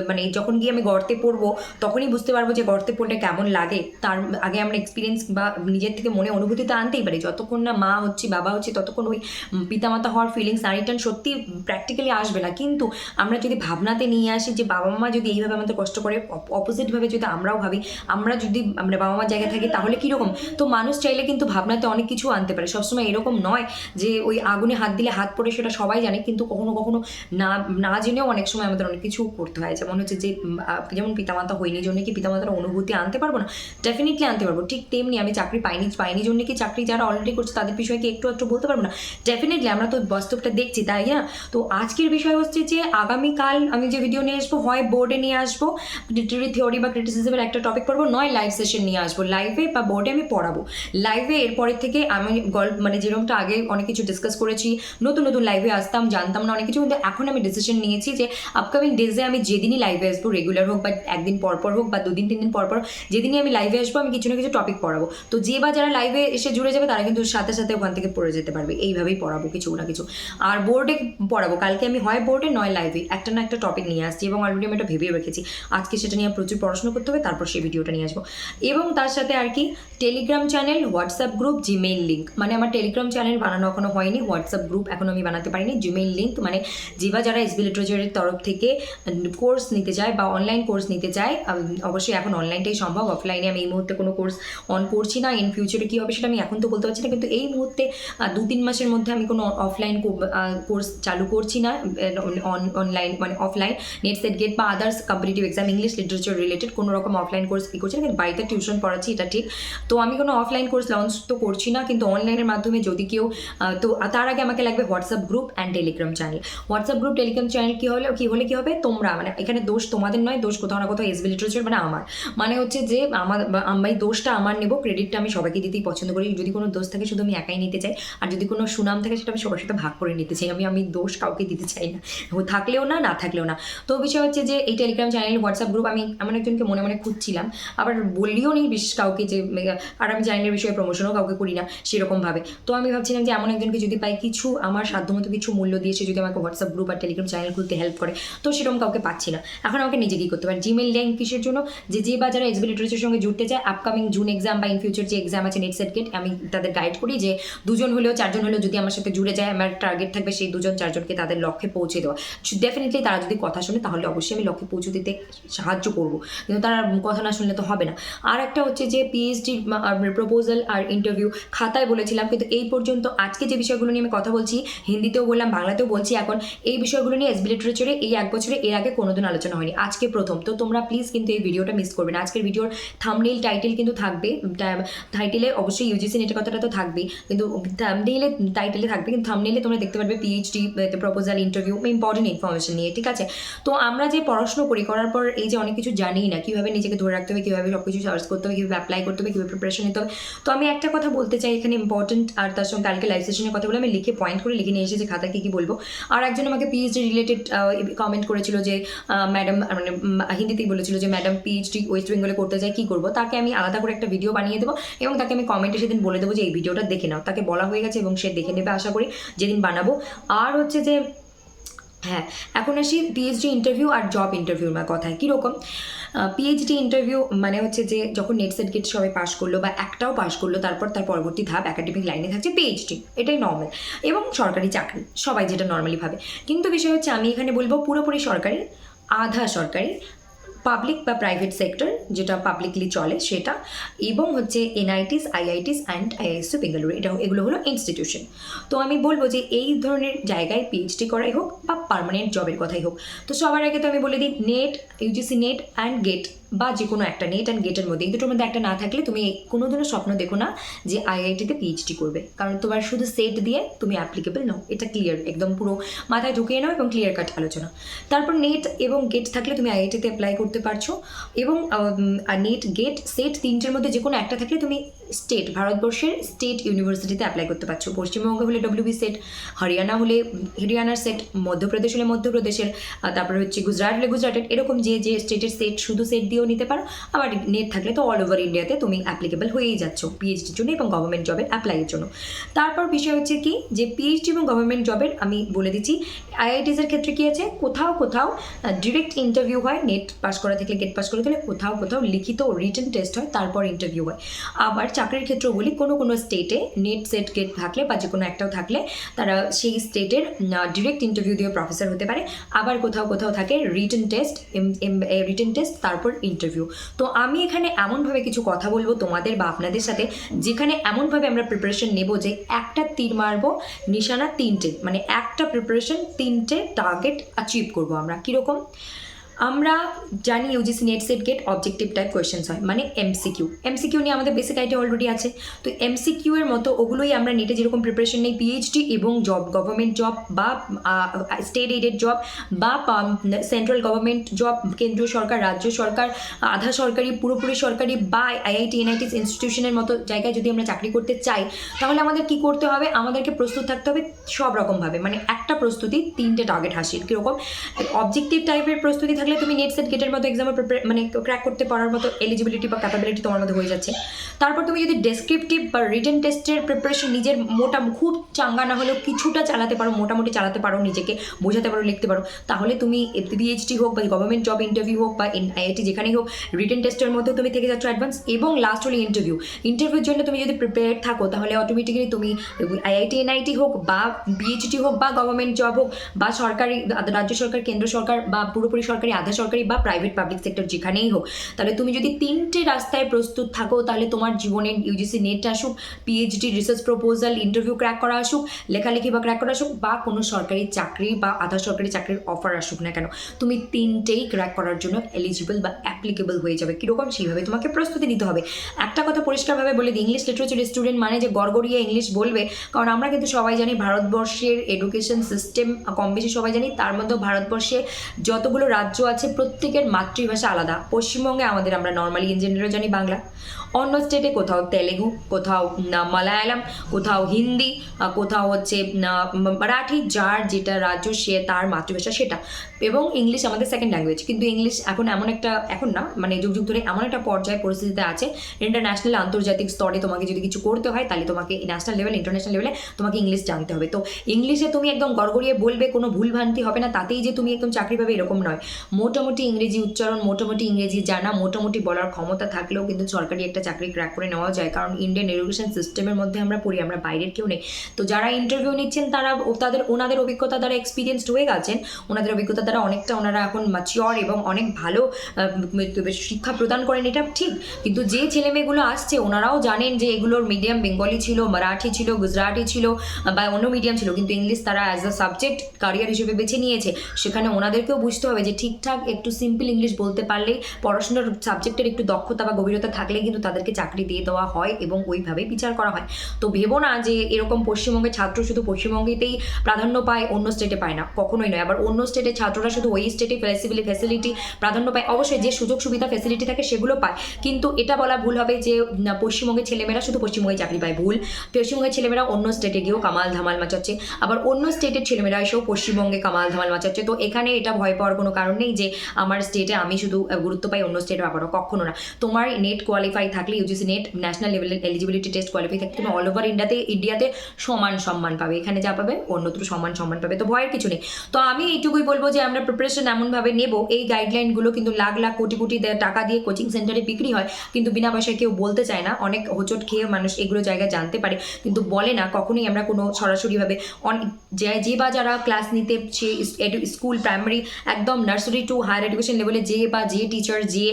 মানে যখন গিয়ে আমি গর্তে পড়বো তখনই বুঝতে পারবো যে গর্তে পড়লে কেমন লাগে, তার আগে আমরা এক্সপিরিয়েন্স বা নিজের থেকে মনে অনুভূতিটা আনতেই পারি। যতক্ষণ না মা হচ্ছি বাবা হচ্ছি ততক্ষণ ওই পিতামাতা হওয়ার ফিলিংস না রিটার্ন সত্যি প্র্যাকটিক্যালি আসবে না। কিন্তু আমরা যদি ভাবনাতে নিয়ে আসি যে বাবা মা যদি এইভাবে আমাদের কষ্ট করে, অপোজিটভাবে যদি আমরাও ভাবি, আমরা যদি আমরা বাবা মার জায়গায় থাকি তাহলে কীরকম? তো মানুষ চাইলে কিন্তু ভাবনাতে অনেক কিছু আনতে পারে। সবসময় এরকম নয় যে ওই আগুনে হাত দিলে হাত পড়ে, সেটা সবাই জানে, কিন্তু কখনো কখনো না জেনেও অনেক সময় আমাদের অনেক কিছু করতে হয়। যেমন হচ্ছে যে যেমন পিতামাতা হয়নি জন্য কি পিতামাতার অনুভূতি আনতে পারবো না? ডেফিনেটলি আনতে পারবো। ঠিক তেমনি আমি চাকরি পাইনি জন্য কি চাকরি যারা অলরেডি করছে তাদের বিষয়ে কি একটু বলতে পারবো না? ডেফিনেটলি আমরা তো বাস্তবটা দেখছি, তাই না? তো আজকের বিষয় হচ্ছে যে আগামীকাল আমি যে ভিডিও নিয়ে আসবো, হয় বোর্ডে নিয়ে আসবো লিটারি থিওরি বা ক্রিটিসিজমের একটা টপিক পড়বো, নয় লাইভ সেশন নিয়ে আসবো, লাইভে বা বোর্ডে আমি পড়াবো। লাইভে এরপরের থেকে আমি মানে যেরকমটা আগে অনেক কিছু ডিসকাস করেছি, নতুন নতুন লাইভে আসতাম, জানতাম না অনেক কিছু, কিন্তু এখন আমি ডিসিশন নিয়েছি যে আপকামিং ডেজে আমি যেদিনই লাইভে আসবো, রেগুলার হোক বা একদিন পরপর হোক বা 2 দিন 3 দিন পরপর, যেদিনই আমি লাইভে আসবো আমি কিছু না কিছু টপিক পড়াবো। তো যে বা যারা লাইভে এসে জুড়ে যাবে তারা কিন্তু সাথে সাথে ওখান থেকে পড়ে যেতে পারবে। এইভাবেই পড়াবো কিছু না কিছু। আর বোর্ডে পড়াবো, কালকে আমি হয় বোর্ডে নয় লাইভে একটা না একটা টপিক নিয়ে আসছি, এবং অলরেডি আমি এটা ভেবেও রেখেছি আজকে সেটা নিয়ে প্রচুর পড়াশোনা করতে হবে, তারপর সেই ভিডিওটা নিয়ে আসবো। এবং তার সাথে আর কি Telegram channel, WhatsApp group, Gmail link, মানে আমার টেলিগ্রাম চ্যানেল বানানো এখনো হয়নি, হোয়াটসঅ্যাপ গ্রুপ এখনো আমি বানাতে পারিনি, জিমেইল লিঙ্ক মানে যেবা যারা এসবি লিটারেচারের তরফ থেকে কোর্স নিতে চায় বা অনলাইন কোর্স নিতে চায়, অবশ্যই এখন অনলাইনটাই সম্ভব, অফলাইনে আমি এই মুহূর্তে কোনো কোর্স অন করছি না। ইন ফিউচারে কী হবে সেটা আমি এখন তো বলতে পারছি না, কিন্তু এই মুহূর্তে 2-3 মাসের মধ্যে আমি কোনো অফলাইন কোর্স চালু করছি না, অনলাইন মানে অফলাইন নেট সেট গেট বা others competitive exam English literature related কোনো রকম অফলাইন কোর্স করছি না, কিন্তু বাড়িতে টিউশন পড়াচ্ছি, এটা ঠিক। তো আমি কোনো অফলাইন কোর্স লঞ্চ তো করছি না, কিন্তু অনলাইনের মাধ্যমে যদি কেউ, তো তার আগে আমাকে লাগবে WhatsApp group and Telegram channel. WhatsApp group Telegram channel কী হলে হবে, তোমরা মানে এখানে দোষ তোমাদের নয়, দোষ কোথাও না কোথাও এসবি লিটারেচার মানে আমার, মানে হচ্ছে যে আমি দোষটা আমার নেব, ক্রেডিটটা আমি সবাইকে দিতেই পছন্দ করি। যদি কোনো দোষ থাকে শুধু আমি একাই নিতে চাই, আর যদি কোনো সুনাম থাকে সেটা আমি সবার সাথে ভাগ করে নিতে চাই। আমি দোষ কাউকে দিতে চাই না, থাকলেও না থাকলেও না। তো বিষয় হচ্ছে যে এই টেলিগ্রাম চ্যানেল, হোয়াটসঅ্যাপ গ্রুপ আমি এমন একজনকে মনে মনে খুঁজছিলাম, আবার বললিও নেই বিশেষ কাউকে যে, আর আমি চ্যানেলের বিষয়ে প্রমোশনও কাউকে করি না সেরকমভাবে। তো আমি ভাবছিলাম যে এমন একজনকে যদি পাই কিছু আমার সাধ্যমতো কিছু মূল্য দিয়ে সে যদি আমাকে হোয়াটসঅ্যাপ গ্রুপ আর টেলিগ্রাম চ্যানেল খুলতে হেল্প করে, তো সেরকম কাউকে পাচ্ছি না। এখন আমাকে নিজেকেই করতে পারে। জিমেইল লিঙ্ক কিসের জন্য, যে বা যারা এসবি লিটারেচারের সঙ্গে জুড়তে চায়, আপকামিং জুন এক্সাম বা ইন ফিউচার যে এক্সাম আছে নেট সেট গেট, আমি তাদের গাইড করি যে 2 জন হলেও 4 জন হলেও যদি আমার সাথে জুড়ে যায়, আমার টার্গেট থাকবে সেই 2 জন 4 জনকে তাদের লক্ষ্যে পৌঁছে দেওয়া। ডেফিনেটলি তারা যদি কথা শোনে তাহলে অবশ্যই আমি লক্ষ্যে পৌঁছে দিতে সাহায্য করব, কিন্তু তারা কথা না শুনলে তো হবে না। আর একটা হচ্ছে যে পিএইচডি প্রপোজাল আর ইন্টারভিউ খাতায় বলেছিলাম, কিন্তু এই পর্যন্ত আজকে যে বিষয়গুলো নিয়ে আমি কথা বলছি, হিন্দিতেও বললাম, বাংলাতেও বলছি, এখন এই বিষয়গুলো নিয়ে এসবি লিটারেচারে এই 1 বছরে এর আগে কোনোদিন আলোচনা হয়নি, আজকে প্রথম। তো তোমরা প্লিজ কিন্তু এই ভিডিওটা মিস করবে না। আজকের ভিডিওর থাম্বনেইল টাইটেল কিন্তু থাকবে, টাইটেলে অবশ্যই ইউজিসি নেটের কথাটা তো থাকবেই, কিন্তু টাইটেলে থাকবে, কিন্তু থাম্বনেইলে তোমরা দেখতে পারবে PhD proposal interview important information নিয়ে, ঠিক আছে। তো আমরা যে পড়াশোনা করি, করার পর এই যে অনেক কিছু জানি না, কীভাবে নিজেকে ধরে রাখতে হবে, কীভাবে সব কিছু সার্চ করতে হবে, কীভাবে অ্যাপ্লাই করতে হবে, কীভাবে প্রিপারেশন নিতে হবে। তো আমি একটা কথা বলতে চাই এখানে ইম্পর্টেন্ট, আর তার সঙ্গে কালকে লাইভ সেশনের কথাগুলো আমি লিখে পয়েন্ট করে লিখে নিয়ে এসেছি খাতা কী বলবো। আর একজন আমাকে পিএইচডি রিলেটেড কমেন্ট করেছিল যে ম্যাডাম, মানে হিন্দিতেই বলেছিল যে ম্যাডাম পিএইচডি ওয়েস্ট বেঙ্গলে করতে চাই, কী করবো। তাকে আমি আলাদা করে একটা ভিডিও বানিয়ে দেবো এবং তাকে আমি কমেন্টে সেদিন বলে দেবো যে এই ভিডিওটা দেখে নাও। তাকে বলা হয়ে গেছে এবং সে দেখে নেবে আশা করি যেদিন বানাবো। আর হচ্ছে যে হ্যাঁ, এখন আসি পিএইচডি ইন্টারভিউ আর জব ইন্টারভিউর কথায়। কীরকম পিএইচডি ইন্টারভিউ মানে হচ্ছে যে যখন নেট সেট গেট সবাই পাস করলো বা একটাও পাস করলো, তারপর তার পরবর্তী ধাপ একাডেমিক লাইনে থাকছে পিএইচডি, এটাই নর্মাল, এবং সরকারি চাকরি সবাই যেটা নর্মালি ভাবে। কিন্তু বিষয় হচ্ছে আমি এখানে বলবো পুরোপুরি সরকারি, আধা সরকারি, পাবলিক বা প্রাইভেট সেক্টর যেটা পাবলিকলি চলে সেটা, এবং হচ্ছে এনআইটিস, আইআইটিস অ্যান্ড আইআইএসসি বেঙ্গালুরু, এগুলো হলো ইনস্টিটিউশন। তো আমি বলবো যে এই ধরনের জায়গায় পিএইচডি করাই হোক বা পার্মানেন্ট জবের কথাই হোক, তো সবার আগে তো আমি বলে দিই NET, UGC NET and GATE বা যে কোনো একটা, নেট অ্যান্ড গেটের মধ্যে, এই দুটোর মধ্যে একটা না থাকলে তুমি কোনোদিনও স্বপ্ন দেখো না যে আইআইটিতে পিএইচডি করবে, কারণ তোমার শুধু সেট দিয়ে তুমি অ্যাপ্লিকেবল নও, এটা ক্লিয়ার, একদম পুরো মাথায় ঢুকিয়ে নাও এবং ক্লিয়ার কাট আলোচনা। তারপর নেট এবং গেট থাকলে তুমি আইআইটিতে অ্যাপ্লাই করতে পারছো, এবং নেট, গেট, সেট তিনটের মধ্যে যে কোনো একটা থাকলে তুমি স্টেট, ভারতবর্ষের স্টেট ইউনিভার্সিটিতে অ্যাপ্লাই করতে পারছো। পশ্চিমবঙ্গ হলে ডব্লিউবি সেট, হরিয়ানা হলে হরিয়ানার সেট, মধ্যপ্রদেশ হলে মধ্যপ্রদেশের, তারপরে হচ্ছে গুজরাট হলে গুজরাটের, এরকম যে যে স্টেটের সেট শুধু সেট দিয়েও নিতে পারো। আবার নেট থাকলে তো অল ওভার ইন্ডিয়াতে তুমি অ্যাপ্লিকেবল হয়েই যাচ্ছ পিএইচডির জন্য এবং গভর্নমেন্ট জবের অ্যাপ্লাইয়ের জন্য। তারপর বিষয় হচ্ছে কি যে পিএইচডি এবং গভর্নমেন্ট জবের আমি বলে দিচ্ছি আইআইটিসের ক্ষেত্রে কী আছে, কোথাও কোথাও ডিরেক্ট ইন্টারভিউ হয়, নেট পাস করা থাকলে, গেট পাস করা থাকলে, কোথাও কোথাও লিখিত রিটেন টেস্ট হয়, তারপর ইন্টারভিউ হয়। আবার চাকরির ক্ষেত্রেও বলি কোনো কোনো স্টেটে নেট, সেট, গেট থাকলে বা যে কোনো একটাও থাকলে তারা সেই স্টেটের ডিরেক্ট ইন্টারভিউ দিয়ে প্রফেসর হতে পারে। আবার কোথাও কোথাও থাকে রিটেন টেস্ট তারপর ইন্টারভিউ। তো আমি এখানে এমনভাবে কিছু কথা বলবো তোমাদের বা আপনাদের সাথে, যেখানে এমনভাবে আমরা প্রিপারেশন নেব যে একটা তীর মারবো, নিশানা তিনটে, মানে একটা প্রিপারেশন তিনটে টার্গেট অ্যাচিভ করবো আমরা। কীরকম আমরা জানি UGC NET SET GATE objective type questions হয়, মানে এমসিকিউ নিয়ে আমাদের বেসিক আইডিয়া অলরেডি আছে। তো এমসিকিউ এর মতো ওগুলোই আমরা নেটে যেরকম প্রিপারেশন নেই পিএইচডি এবং জব, গভর্নমেন্ট জব বা স্টেট এইডেড জব বা সেন্ট্রাল গভর্নমেন্ট জব, কেন্দ্রীয় সরকার, রাজ্য সরকার, আধা সরকারি, পুরোপুরি সরকারি বা আইআইটি, এনআইটিস ইনস্টিটিউশনের মতো জায়গায় যদি আমরা চাকরি করতে চাই, তাহলে আমাদের কি করতে হবে, আমাদেরকে প্রস্তুত থাকতে হবে সব রকমভাবে, মানে একটা প্রস্তুতি তিনটে টার্গেট হাসিল। কীরকম অবজেক্টিভ টাইপের প্রস্তুতি থাকলে তুমি নেট সেট গেটের মতো এক্সামে মানে ক্র্যাক করতে পারার মতো এলিজিবিলিটি বা ক্যাপাবিলিটি তোমার মধ্যে হয়ে যাচ্ছে। তারপর তুমি যদি ডেসক্রিপটিভ বা রিটেন টেস্টের প্রিপারেশন নিজের খুব চাঙ্গা না হলেও কিছুটা চালাতে পারো, মোটামুটি চালাতে পারো, নিজেকে বোঝাতে পারো, লিখতে পারো, তাহলে তুমি পিএইচডি হোক বা গভর্নমেন্ট জব ইন্টারভিউ হোক বা আইআইটি যেখানেই হোক, রিটেন টেস্টের মধ্যেও তুমি থেকে যাচ্ছ অ্যাডভান্স। এবং লাস্ট হলো ইন্টারভিউর জন্য তুমি যদি প্রিপেয়ার থাকো, তাহলে অটোমেটিক্যালি তুমি আইআইটি, এনআইটি হোক বা পিএইচডি হোক বা গভর্নমেন্ট জব হোক বা সরকারি, রাজ্য সরকার, কেন্দ্র সরকার বা পুরোপুরি সরকারি, আধা সরকারি বা প্রাইভেট পাবলিক সেক্টর যেখানেই হোক, তাহলে তুমি যদি তিনটে রাস্তায় প্রস্তুত থাকো, তাহলে তোমার জীবনে ইউজিসি নেট আসুক, PhD research proposal interview crack করা আসুক, লেখালেখি বা ক্র্যাক করা আসুক, বা কোনো সরকারি চাকরি বা আধা সরকারি চাকরির অফার আসুক না কেন, তুমি তিনটেই ক্র্যাক করার জন্য এলিজিবল বা অ্যাপ্লিকেবল হয়ে যাবে। কীরকম সেইভাবে তোমাকে প্রস্তুতি নিতে হবে। একটা কথা পরিষ্কারভাবে বলে দিই, ইংলিশ লিটারেচার স্টুডেন্ট মানে যে গড়গড়িয়ে ইংলিশ বলবে, কারণ আমরা কিন্তু সবাই জানি ভারতবর্ষের এডুকেশন সিস্টেম কম বেশি সবাই জানি, তার মধ্যেও ভারতবর্ষে যতগুলো রাজ্য আছে প্রত্যেকের মাতৃভাষা আলাদা। পশ্চিমবঙ্গে আমরা নর্মালি ইন জেনারেল জানি বাংলা, অন্য স্টেটে কোথাও তেলেগু, কোথাও মালায়ালাম, কোথাও হিন্দি, কোথাও হচ্ছে মারাঠি, যার যেটা রাজ্য সে তার মাতৃভাষা সেটা, এবং ইংলিশ আমাদের সেকেন্ড ল্যাঙ্গুয়েজ। কিন্তু ইংলিশ এখন এখন না মানে যুগ যুগ ধরে এমন একটা পর্যায়ে পরিস্থিতিতে আছে, ইন্টারন্যাশনাল আন্তর্জাতিক স্তরে তোমাকে যদি কিছু করতে হয়, তাহলে তোমাকে ন্যাশনাল লেভেল, ইন্টারন্যাশনাল লেভেলে তোমাকে ইংলিশ জানতে হবে। তো ইংলিশে তুমি একদম গড়গড়িয়ে বলবে, কোনো ভুলভ্রান্তি হবে না, তাতেই যে তুমি একদম চাকরি পাবে এরকম নয়। মোটামুটি ইংরেজি উচ্চারণ, মোটামুটি ইংরেজি জানা, মোটামুটি বলার ক্ষমতা থাকলেও কিন্তু সরকারি একটা চাকরি ক্র্যাক করে নেওয়া যায়, কারণ ইন্ডিয়ান এডুকেশন সিস্টেমের মধ্যে আমরা পড়ি, আমরা বাইরের কেউ নেই। তো যারা ইন্টারভিউ নিচ্ছেন তারা ওনাদের অভিজ্ঞতা দ্বারা এক্সপিরিয়েন্সড হয়ে গেছেন, ওনাদের অভিজ্ঞতা দ্বারা অনেকটা ওনারা এখন ম্যাচিওর এবং অনেক ভালো শিক্ষা প্রদান করেন, এটা ঠিক। কিন্তু যে ছেলেমেয়েগুলো আসছে ওনারাও জানেন যে এগুলোর মিডিয়াম বেঙ্গলি ছিল, মারাঠি ছিল, গুজরাটি ছিল বা অন্য মিডিয়াম ছিল, কিন্তু ইংলিশ তারা অ্যাজ আ সাবজেক্ট ক্যারিয়ার হিসেবে বেছে নিয়েছে। সেখানে ওনাদেরকেও বুঝতে হবে যে ঠিক ঠিকঠাক একটু সিম্পল ইংলিশ বলতে পারলে, পড়াশোনার সাবজেক্টের একটু দক্ষতা বা গভীরতা থাকলে কিন্তু তাদেরকে চাকরি দিয়ে দেওয়া হয় এবং ওইভাবেই বিচার করা হয়। তো ভেবো না যে এরকম পশ্চিমবঙ্গের ছাত্র শুধু পশ্চিমবঙ্গেতেই প্রাধান্য পায়, অন্য স্টেটে পায় না, কখনোই নয়। আবার অন্য স্টেটের ছাত্ররা শুধু ওই স্টেটে ফ্যাসিলিটি প্রাধান্য পায়, অবশ্যই যে সুযোগ সুবিধা ফ্যাসিলিটি থাকে সেগুলো পায়, কিন্তু এটা বলা ভুল হবে যে পশ্চিমবঙ্গের ছেলেমেয়েরা শুধু পশ্চিমবঙ্গে চাকরি পায়, ভুল। পশ্চিমবঙ্গের ছেলেমেয়েরা অন্য স্টেটে গিয়েও কামাল ধামাল মাচাচ্ছে, আবার অন্য স্টেটের ছেলেমেয়েরা এসেও পশ্চিমবঙ্গে কামাল ধামাল মাচাচ্ছে। তো এখানে এটা ভয় পাওয়ার কোনো কারণ নেই যে আমার স্টেটে আমি শুধু গুরুত্ব পাই, অন্য স্টেটে ব্যাপারও কখনো না। তোমার নেট কোয়ালিফাই থাকলে, ইউজিসি নেট ন্যাশনাল লেভেলের এলিজিবিলিটি টেস্ট কোয়ালিফাই থাকলে তুমি অল ওভার ইন্ডিয়াতে সমান সম্মান পাবে, এখানে যা পাবে অন্যত্র সমান পাবে, তো ভয়ের কিছু নেই। তো আমি এইটুকুই বলবো যে আমরা প্রিপারেশন এমনভাবে নেব, এই গাইডলাইনগুলো কিন্তু লাখ লাখ কোটি কোটি টাকা দিয়ে কোচিং সেন্টারে বিক্রি হয়, কিন্তু বিনা পয়সায় কেউ বলতে চায় না। অনেক হোঁচট খেয়ে মানুষ এগুলো জায়গায় জানতে পারে কিন্তু বলে না, কখনোই আমরা কোনো সরাসরিভাবে যে বা যারা ক্লাস নিতে, সে স্কুল প্রাইমারি একদম নার্সারি টু হায়ার এডুকেশন লেভেলে যে টিচার, যে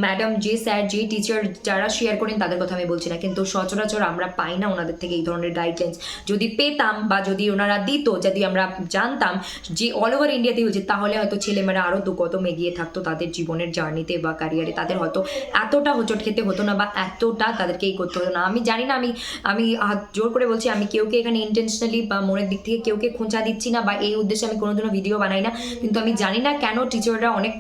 ম্যাডাম, যে স্যার, যে টিচার যারা শেয়ার করেন তাদের কথা আমি বলছি না, কিন্তু সচরাচর আমরা পাই না ওনাদের থেকে এই ধরনের গাইডলাইন্স। যদি পেতাম বা যদি ওনারা দিত, যদি আমরা জানতাম যে অল ওভার ইন্ডিয়াতে হয়েছে, তাহলে হয়তো ছেলেমেয়েরা আরও দু কদম এগিয়ে থাকতো তাদের জীবনের জার্নিতে বা ক্যারিয়ারে, তাদের হয়তো এতটা হোঁচট খেতে হতো না বা এতটা তাদেরকে এই করতে হতো না। আমি জানি না, আমি হাত জোর করে বলছি, আমি কেউকে এখানে ইন্টেনশনালি বা মনের দিক থেকে কেউকে খোঁচা দিচ্ছি না বা এই উদ্দেশ্যে আমি কোনোদিনও ভিডিও বানাই না, কিন্তু আমি জানি না কেন টিচাররা অনেক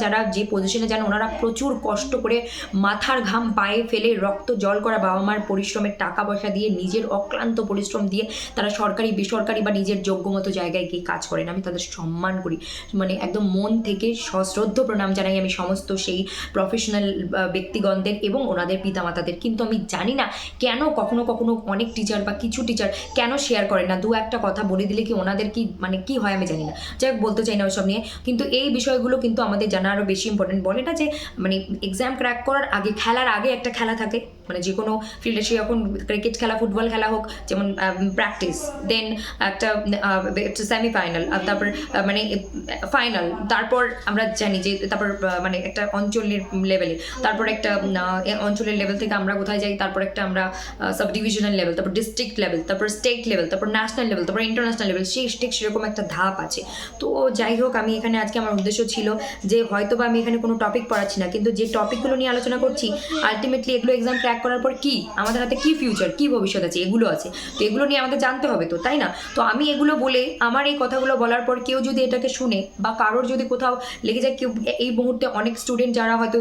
যারা যে পজিশনে যান ওনারা প্রচুর কষ্ট করে মাথার ঘাম পায়ে ফেলে রক্ত জল করা বাবা মার পরিশ্রমের টাকা পয়সা দিয়ে, নিজের অক্লান্ত পরিশ্রম দিয়ে তারা সরকারি বেসরকারি বা নিজের যোগ্যমতো জায়গায় গিয়ে কাজ করেন। আমি তাদের সম্মান করি, মানে একদম মন থেকে সশ্রদ্ধ প্রণাম জানাই আমি সমস্ত সেই প্রফেশনাল ব্যক্তিগণদের এবং ওনাদের পিতামাতাদের। কিন্তু আমি জানি না কেন কখনো কখনো অনেক টিচার বা কিছু টিচার কেন শেয়ার করেন না, দু একটা কথা বলে দিলে কি ওনাদের কি কি হয় আমি জানি না, যাই বলতে চাই না ওইসব নিয়ে। কিন্তু এই বিষয়গুলো কিন্তু আমাদের জানা আরও বেশি ইম্পর্টেন্ট। বলে না যে এক্সাম ক্র্যাক করার আগে, খেলার আগে একটা খেলা থাকে, যে কোনো ফিল্ডে, সে এখন ক্রিকেট খেলা, ফুটবল খেলা হোক, যেমন প্র্যাকটিস, দেন একটা সেমিফাইনাল, তারপর ফাইনাল, তারপর আমরা জানি যে তারপর একটা অঞ্চলের লেভেলে, তারপর একটা অঞ্চলের লেভেল থেকে আমরা কোথায় যাই, তারপর একটা আমরা সাব ডিভিশনাল লেভেল, তারপর ডিস্ট্রিক্ট লেভেল, তারপর স্টেট লেভেল, তারপর ন্যাশনাল লেভেল, তারপর ইন্টারন্যাশনাল লেভেল, ঠিক সেরকম একটা ধাপ আছে। তো যাই হোক, আমি এখানে আজকে আমার উদ্দেশ্য ছিল যে হয়তো বা আমি এখানে কোনো টপিক পড়াচ্ছি না, কিন্তু যে টপিকগুলো নিয়ে আলোচনা করছি আলটিমেটলি এগুলো এক্সাম ক্র্যাক করার পর কি আমাদের হাতে কি ফিউচার, কি ভবিষ্যৎ আছে, এগুলো আছে, তো এগুলো নিয়ে আমাদের জানতে হবে তো, তাই না? তো আমি এগুলো বলে, আমার এই কথাগুলো বলার পর কেউ যদি এটাকে শুনে বা কারোর যদি কোথাও লেগে যায়, কেউ এই মুহূর্তে অনেক স্টুডেন্ট যারা হয়তো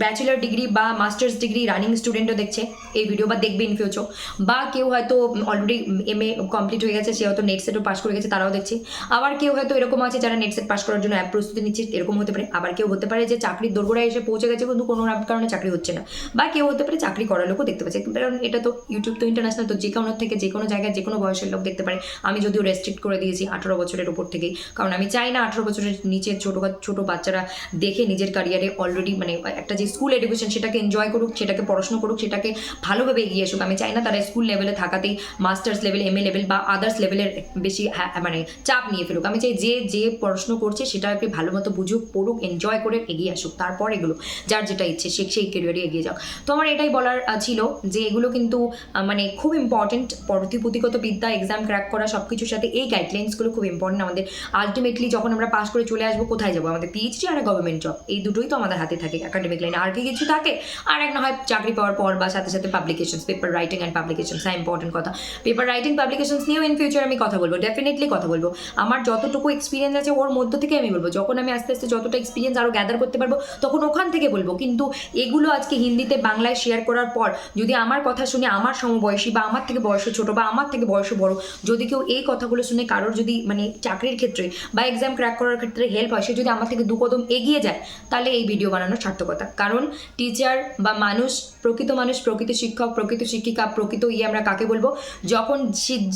ব্যাচেলার ডিগ্রি বা মাস্টার্স ডিগ্রি রানিং স্টুডেন্টও দেখছে এই ভিডিও বা দেখবে ইন ফিউচার, বা কেউ হয়তো অলরেডি MA কমপ্লিট হয়ে গেছে, সে হয়তো নেট সেটও পাস করে গেছে, তারাও দেখছে। আবার কেউ হয়তো এরকম আছে যারা নেট সেট পাস করার জন্য প্রস্তুতি নিচ্ছে, এরকম হতে পারে। আবার কেউ হতে পারে যে চাকরির দোরগোড়ায় এসে পৌঁছে গেছে কিন্তু কোনো কারণে চাকরি হচ্ছে না, বা কেউ হতে পারে চাকরি করার লোকও দেখতে পাচ্ছে, কারণ এটা তো ইউটিউব তো ইন্টারন্যাশনাল, তো যে কোনো থেকে যে কোনো জায়গায় যে কোনো বয়সের লোক দেখতে পারে। আমি যদিও রেস্ট্রিক্ট করে দিয়েছি 18 বছরের উপর থেকেই, কারণ আমি চাই না 18 বছরের নিচে ছোট বাচ্চারা দেখে নিজের ক্যারিয়ারে অলরেডি একটা যে স্কুল এডুকেশন সেটাকে এনজয় করুক, সেটাকে পড়াশোনা করুক, সেটাকে ভালোভাবে এগিয়ে আসুক। আমি চাই না তারা স্কুল লেভেলে থাকাতেই মাস্টার্স লেভেল, MA লেভেল বা আদার্স লেভেলের বেশি চাপ নিয়ে ফেলুক। আমি চাই যে পড়াশোনা করছে সেটাকে ভালো মতো বুঝুক, পড়ুক, এনজয় করে এগিয়ে আসুক, তারপর এগুলো যার যেটা ইচ্ছে সেই ক্যারিয়ারে এগিয়ে যাক। তো আমার এটাই বলার ছিল যে এগুলো কিন্তু খুব ইম্পর্টেন্ট, প্রতিগত বিদ্যা, এক্সাম ক্র্যাক করা সব কিছুর সাথে এই গাইডলাইন্সগুলো খুব ইম্পর্টেন্ট। আমাদের আলটিমেটলি যখন আমরা পাস করে চলে আসবো, কোথায় যাবো? আমাদের PhD আর গভর্নমেন্ট জব, এই দুটোই তো আমাদের হাতে থাকে একাডেমিক লাইনে, আর কি কিছু থাকে? আর এক না হয় চাকরি পাওয়ার পর বা সাথে সাথে publications, paper writing and publications, হ্যাঁ ইম্পর্টেন্ট কথা। পেপার রাইটিং পাবলিকেশনস নিয়েও ইন ফিউচার আমি কথা বলবো, ডেফিনেটলি কথা বলবো। আমার যতটুকু এক্সপিরিয়েন্স আছে ওর মধ্য থেকে আমি বলবো, যখন আমি আস্তে আস্তে যতটা এক্সপিরিয়েন্স আরও গ্যাদার করতে পারবো তখন ওখান থেকে বলবো। কিন্তু এগুলো আজকে হিন্দিতে বাংলায় শেয়ার করার পর যদি আমার কথা শুনে আমার সমবয়সী বা আমার থেকে বয়স ছোট বা আমার থেকে বয়স বড় যদি কেউ এই কথাগুলো শুনে কারোর যদি চাকরির ক্ষেত্রে বা এক্সাম ক্র্যাক করার ক্ষেত্রে হেল্প হয়, সে যদি আমার থেকে 2 কদম এগিয়ে যায়, তাহলে এই ভিডিও বানানোর সার্থকতা। কারণ টিচার বা মানুষ, প্রকৃত মানুষ, প্রকৃত শিক্ষক, প্রকৃত শিক্ষিকা, প্রকৃত আমরা কাকে বলবো, যখন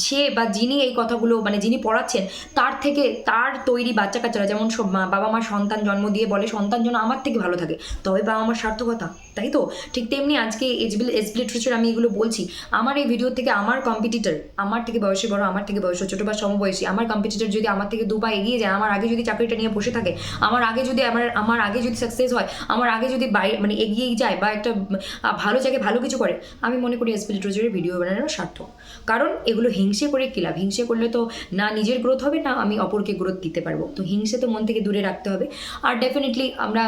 সে বা যিনি এই কথাগুলো যিনি পড়াচ্ছেন তার থেকে তার তৈরি বাচ্চা কাচ্চারা, যেমন বাবা মা সন্তান জন্ম দিয়ে বলে সন্তান যেন আমার থেকে ভালো থাকে, তবে বাবা মার সার্থকতা, তাই তো? ঠিক তেমনি আজকে এসবি লিটারেচার আমি এগুলো বলছি, আমার এই ভিডিও থেকে আমার কম্পিটিটর, আমার থেকে বয়সে বড়, আমার থেকে বয়সে ছোটো বা সমবয়সী, আমার কম্পিটিটর যদি আমার থেকে 2 পা এগিয়ে যায়, আমার আগে যদি চাকরিটা নিয়ে বসে থাকে, আমার আগে যদি সাকসেস হয়, আমার আগে যদি মানে এগিয়েই যায় বা একটা ভালো জায়গায় ভালো কিছু করে, আমি মনে করি এসপি লিটারেচারের ভিডিও বানানো সার্থক। কারণ এগুলো হিংসে করে কী লাভ? হিংসে করলে তো না নিজের গ্রোথ হবে, না আমি অপরকে গ্রোথ দিতে পারবো। তো হিংসে তো মন থেকে দূরে রাখতে হবে। আর ডেফিনেটলি আমরা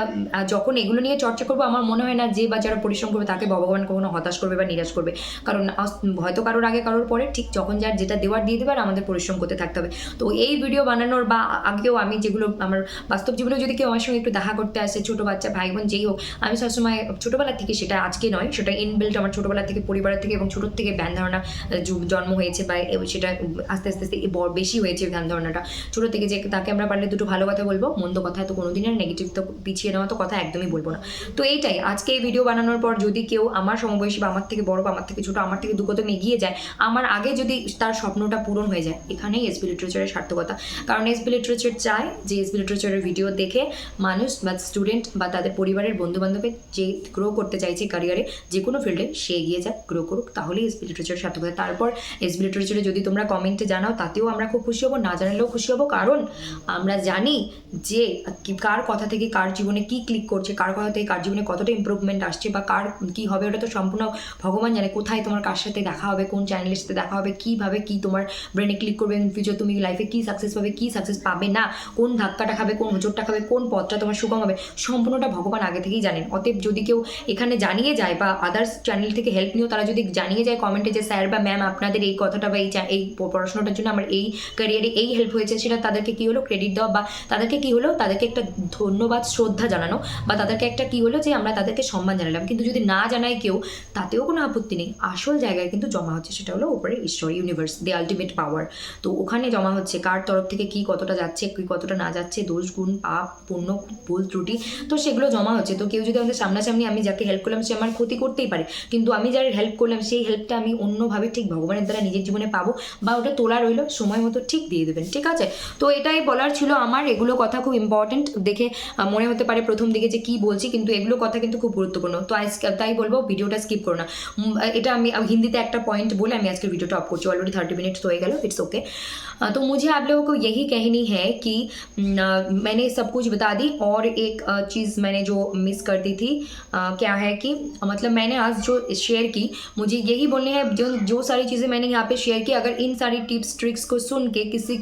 যখন এগুলো নিয়ে চর্চা করবো, আমার মনে হয় না যে বা যারা পরিশ্রম করবে তাকে ভগবান কখনো হতাশ করবে বা নিরাশ করবে। কারণ হয়তো কারোর আগে কারোর পরে ঠিক যখন যার যেটা দেওয়ার দিয়ে দেবে, আর আমাদের পরিশ্রম করতে থাকতে হবে। তো এই ভিডিও বানানোর বা আগেও আমি যেগুলো আমার বাস্তব জীবনে যদি কেউ আমার সঙ্গে একটু দেখা করতে আসে, ছোটো বাচ্চা ভাই বোন যেই হোক, আমি সবসময় ছোটোবেলা থেকে, সেটা আজকে নয়, সেটা ইনবিল্ট আমার ছোটোবেলা থেকে, পরিবারের থেকে এবং ছোটোর থেকে ধ্যান ধারণা জন্ম হয়েছে বা সেটা আস্তে আস্তে আস্তে বেশি হয়েছে ধ্যান ধারণাটা ছোটো থেকে, যে তাকে আমরা পারলে দুটো ভালো কথা বলবো, মন্দ কথা তো কোনোদিন আর নেগেটিভ তো পিছিয়ে নেওয়া তো কথা একদমই বলবো না। তো এইটাই আজকে এই ভিডিও বানানোর পর যদি কেউ আমার সমবয়সী বা আমার থেকে বড় বা আমার থেকে ছোটো, আমার থেকে দু কদম এগিয়ে যায়, আমার আগে যদি তার স্বপ্নটা পূরণ হয়ে যায়, এখানেই এসপি লিটারেচারের সার্থকতা। কারণ এসপি লিটারেচার চায় যে এসপি লিটারেচারের ভিডিও দেখে মানুষ বা স্টুডেন্ট বা তাদের পরিবারের বন্ধুবান্ধবের যে গ্রো করতে চাইছে ক্যারিয়ারে যে কোনো ফিল্ডে, সে এগিয়ে যায়, গ্রো করুক, তাহলেই এসপি লিটারেচার সার্থকতা। তারপর এসপি লিটারেচারে যদি তোমরা কমেন্টে জানাও, তাতেও আমরা খুব খুশি হবো, না জানালেও খুশি হবো। কারণ আমরা জানি যে কার কথা থেকে কার জীবনে কি ক্লিক করছে, কার কথা থেকে কার জীবনে কতটা ইম্প্রুভমেন্ট আসছে বা কার কি হবে, ওটা তো সম্পূর্ণ ভগবান জানে। কোথায় তোমার কার সাথে দেখা হবে, কোন চ্যানেলের সাথে দেখা হবে, কীভাবে কি তোমার ব্রেনে ক্লিক করবে, ইন ফিউচার তুমি লাইফে কী সাকসেস পাবে, কী সাকসেস পাবে না, কোন ধাক্কাটা খাবে, কোন হোঁচটটা খাবে, কোন পথটা তোমার সুগম হবে, সম্পূর্ণটা ভগবান আগে থেকেই জানেন। অতএব যদি কেউ এখানে জানিয়ে যায় বা আদার্স চ্যানেল থেকে হেল্প নিও, তারা যদি জানিয়ে যায় কমেন্টে যে স্যার বা ম্যাম আপনাদের এই কথাটা বা এই পড়াশোনাটার জন্য আমার এই ক্যারিয়ারে এই হেল্প হয়েছে, সেটা তাদেরকে কী হলো ক্রেডিট দেওয়া, বা তাদেরকে কী হলো তাদেরকে একটা ধন্যবাদ শ্রদ্ধা জানানো, বা তাদেরকে একটা কী হলো যে আমরা তাদেরকে সম্মান জানালাম। কিন্তু যদি না জানায় কেউ, তাতেও কোনো আপত্তি নেই। আসল জায়গায় কিন্তু জমা হচ্ছে, সেটা হলো উপরে ঈশ্বর, ইউনিভার্স, দি আলটিমেট পাওয়ার। তো ওখানে জমা হচ্ছে কার তরফ থেকে কী কতটা যাচ্ছে, কী কতটা না যাচ্ছে, দোষ গুণ পাপ পুণ্য ভুল ত্রুটি, তো সেগুলো জমা হচ্ছে। তো কেউ যদি আমাদের সামনাসামনি, আমি যাকে হেল্প করলাম সে আমার ক্ষতি করতেই পারে, কিন্তু আমি যার হেল্প করলাম সেই হেল্পটা আমি অন্যভাবে ঠিক ভগবানের দ্বারা নিজের জীবনে পাবো, বা ওটা তোলা রইলো, সময় মতো ঠিক দিয়ে দেবেন। ঠিক আছে, তো এটাই বলার ছিল আমার। এগুলো কথা খুব ইম্পর্টেন্ট, দেখে মনে হতে পারে প্রথম দিকে যে কী বলছি, কিন্তু এগুলো কথা কিন্তু খুব গুরুত্বপূর্ণ। তো তাই বলবো ভিডিওটা স্কিপ করো না। এটা আমি হিন্দিতে একটা পয়েंट बोले मैं आज के वीडियो ऑफ करती हूँ, ऑलरेडी 30 मिनट्स हो गए, इट्स ओके। तो मुझे आप लोगों को यही कहनी है कि मैंने सब कुछ बता दी, और एक चीज़ मैंने जो मिस कर दी थी, क्या है कि मतलब मैंने आज जो शेयर की, मुझे यही बोलने हैं जो सारी चीज़ें मैंने यहाँ पे शेयर की, अगर इन सारी टिप्स ट्रिक्स को सुन के किसी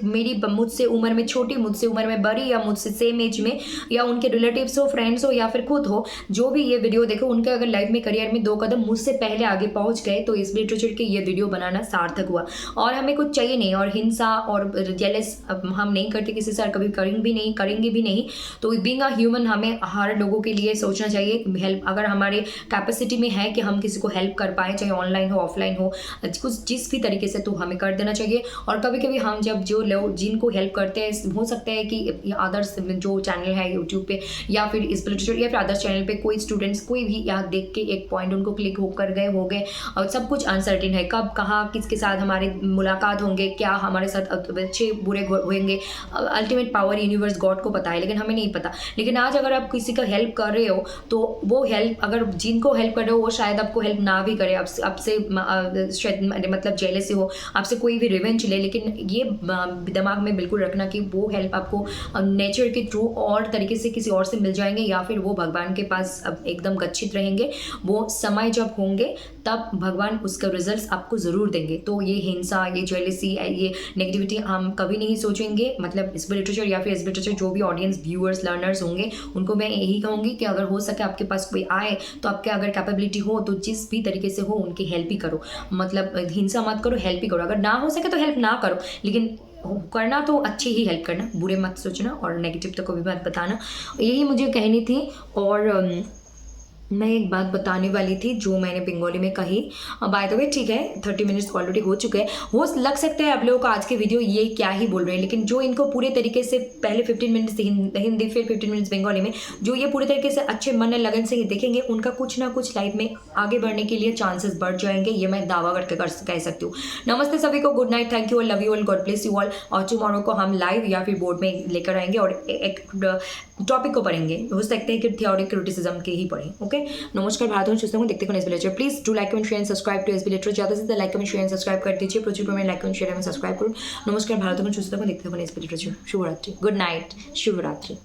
मुझसे उम्र में छोटी, मुझसे उम्र में बड़ी, या मुझसे सेम एज में, या उनके रिलेटिव्स हो, फ्रेंड्स हो, या फिर खुद हो, जो भी ये वीडियो देखो, उनके अगर लाइफ में करियर में 2 कदम मुझसे पहले आगे पहुंच गए, तो इस लिटरेचर के ये वीडियो बनाना सार्थक हुआ। और हमें कुछ चाहिए नहीं, और हिंसा और जेलस हम नहीं करते किसी से, कभी करेंगे भी नहीं। तो बीइंग अ ह्यूमन, हमें हर लोगों के लिए सोचना चाहिए हेल्प, अगर हमारे कैपेसिटी में है कि हम किसी को हेल्प कर पाए, चाहे ऑनलाइन हो ऑफलाइन हो, कुछ जिस भी तरीके से, तो हमें कर देना चाहिए। और कभी कभी हम जब जो लोग जिनको हेल्प करते हैं, हो सकता है कि अदर्स जो चैनल है यूट्यूब पे, या फिर इस लिटरेचर या फिर अदर्स चैनल पे कोई स्टूडेंट्स कोई भी यहाँ देख के एक पॉइंट उनको क्लिक होकर गए हो गए, और सब कुछ अनसर्टेन है, कब कहाँ किसके साथ हमारे मुलाकात होंगे, क्या हमारे साथ अच्छे बुरे होंगे, अल्टीमेट पावर यूनिवर्स गॉड को पता है, लेकिन हमें नहीं पता। लेकिन आज अगर आप किसी का हेल्प कर रहे हो, तो वो हेल्प, अगर जिनको हेल्प कर रहे हो वो शायद आपको हेल्प ना भी करे, आपसे मतलब जेलसी हो, आपसे कोई भी रिवेंज ले, लेकिन ये दिमाग में बिल्कुल रखना कि वो हेल्प आपको नेचर के थ्रू और तरीके से किसी और से मिल जाएंगे, या फिर वो भगवान के पास एकदम गच्छित रहेंगे। वो समय जब होंगे तब भगवान उसका रिजल्ट्स आपको ज़रूर देंगे। तो ये हिंसा, ये जेलसी, ये नेगेटिविटी हम कभी नहीं सोचेंगे। मतलब इस लिटरेचर या फिर इस लिटरेचर जो भी ऑडियंस, व्यूअर्स, लर्नर्स होंगे, उनको मैं यही कहूँगी कि अगर हो सके आपके पास कोई आए, तो आपके अगर कैपेबिलिटी हो, तो जिस भी तरीके से हो उनकी हेल्प ही करो। मतलब हिंसा मत करो, हेल्प ही करो। अगर ना हो सके तो हेल्प ना करो, लेकिन करना तो अच्छी ही हेल्प करना, बुरे मत सोचना, और नेगेटिव तो कभी मत बताना। यही मुझे कहनी थी। और मैं एक बात बताने वाली थी जो मैंने बंगाली में कही। बाय द वे ठीक है, 30 मिनट्स ऑलरेडी हो चुके हैं। हो लग सकता है आप लोगों को आज के वीडियो ये क्या ही बोल रहे हैं, लेकिन जो इनको पूरे तरीके से पहले 15 मिनट्स हिंदी फिर 15 मिनट्स बंगाली में, जो ये पूरे तरीके से अच्छे मन लगन से ही देखेंगे, उनका कुछ ना कुछ लाइफ में आगे बढ़ने के लिए चांसेस बढ़ जाएंगे। ये मैं दावा करके कह सकती हूँ। नमस्ते सभी को, good night, thank you all, love you all, God bless you all. और टुमारो को हम लाइव या फिर बोर्ड में लेकर आएंगे और एक टॉपिक को पढ़ेंगे। हो सकता है कि थ्योरी क्रिटिसिज्म के ही पढ़ें। ओके, नमस्कार, भारत में सुनते देखते SB literature. Please do like comment share and subscribe to SB literature. ज़्यादा से ज़्यादा like comment share and subscribe कर दीजिए। प्रचुर परिमाण like comment share and subscribe करूँ। नमस्कार, भारत में सुनते देखते एसबी लिटरेचर। शुभरात्रि, गुड नाइट, शुभरात्रि।